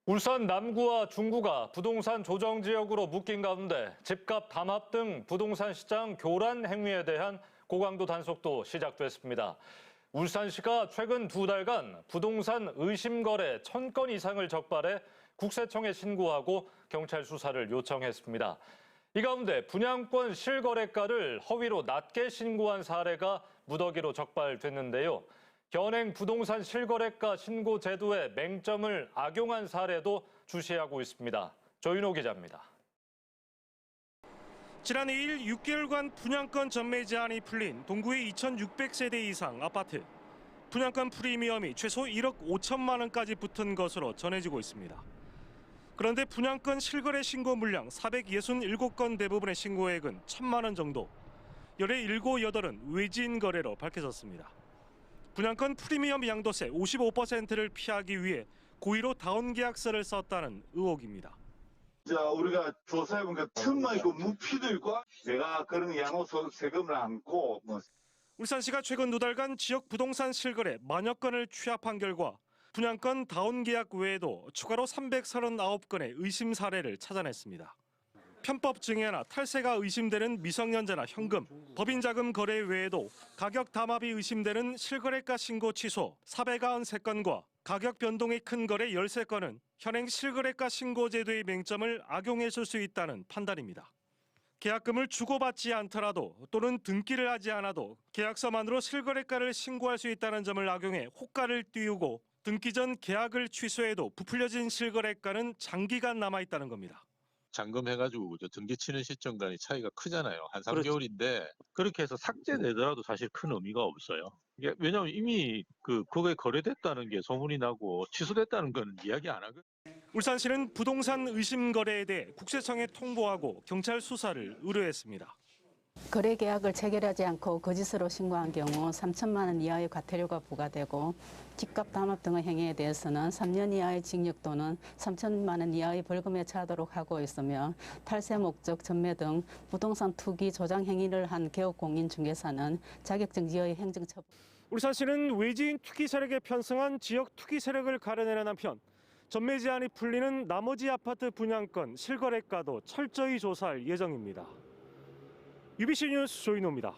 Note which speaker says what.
Speaker 1: 울산 남구와 중구가 부동산 조정지역으로 묶인 가운데 집값 담합 등 부동산 시장 교란 행위에 대한 고강도 단속도 시작됐습니다. 울산시가 최근 2달간 부동산 의심 거래 1,000건 이상을 적발해 국세청에 신고하고 경찰 수사를 요청했습니다. 이 가운데 분양권 실거래가를 허위로 낮게 신고한 사례가 무더기로 적발됐는데요. 현행 부동산 실거래가 신고 제도의 맹점을 악용한 사례도 주시하고 있습니다. 조윤호 기자입니다.
Speaker 2: 지난 2일 6개월간 분양권 전매 제한이 풀린 동구의 2,600세대 이상 아파트. 분양권 프리미엄이 최소 1억 5천만 원까지 붙은 것으로 전해지고 있습니다. 그런데 분양권 실거래 신고 물량 467건 대부분의 신고액은 1,000만 원 정도. 열의 7, 8은 외지인 거래로 밝혀졌습니다. 분양권 프리미엄 양도세 55%를 피하기 위해 고의로 다운 계약서를 썼다는 의혹입니다.
Speaker 3: 우리가 조사해보니까 틈만 있고 무피도 있고 내가 그런 양도소 세금을 안고
Speaker 2: 울산시가 최근 2달간 지역 부동산 실거래 만여 건을 취합한 결과 분양권 다운 계약 외에도 추가로 339건의 의심 사례를 찾아냈습니다. 편법 증여나 탈세가 의심되는 미성년자나 현금, 법인 자금 거래 외에도 가격 담합이 의심되는 실거래가 신고 취소 493건과 가격 변동이 큰 거래 13건은 현행 실거래가 신고 제도의 맹점을 악용했을 수 있다는 판단입니다. 계약금을 주고받지 않더라도 또는 등기를 하지 않아도 계약서만으로 실거래가를 신고할 수 있다는 점을 악용해 호가를 띄우고 등기 전 계약을 취소해도 부풀려진 실거래가는 장기간 남아있다는 겁니다.
Speaker 4: 잔금해가지고 등기 치는 시점간의 차이가 크잖아요. 한 3개월인데 그렇게 해서 삭제되더라도 사실 큰 의미가 없어요. 왜냐하면 이미 그게 거래됐다는 게 소문이 나고 취소됐다는 건 이야기 안 하거든요.
Speaker 2: 울산시는 부동산 의심 거래에 대해 국세청에 통보하고 경찰 수사를 의뢰했습니다.
Speaker 5: 거래 계약을 체결하지 않고 거짓으로 신고한 경우 3천만 원 이하의 과태료가 부과되고 집값 담합 등의 행위에 대해서는 3년 이하의 징역 또는 3천만 원 이하의 벌금에 처하도록 하고 있으며 탈세 목적 전매 등 부동산 투기 조장 행위를 한 개업공인중개사는 자격증 지여의 행정처분.
Speaker 2: 울산시는 외지인 투기 세력에 편승한 지역 투기 세력을 가려내는 한편 전매 제한이 풀리는 나머지 아파트 분양권 실거래가도 철저히 조사할 예정입니다. UBC 뉴스 조인호입니다.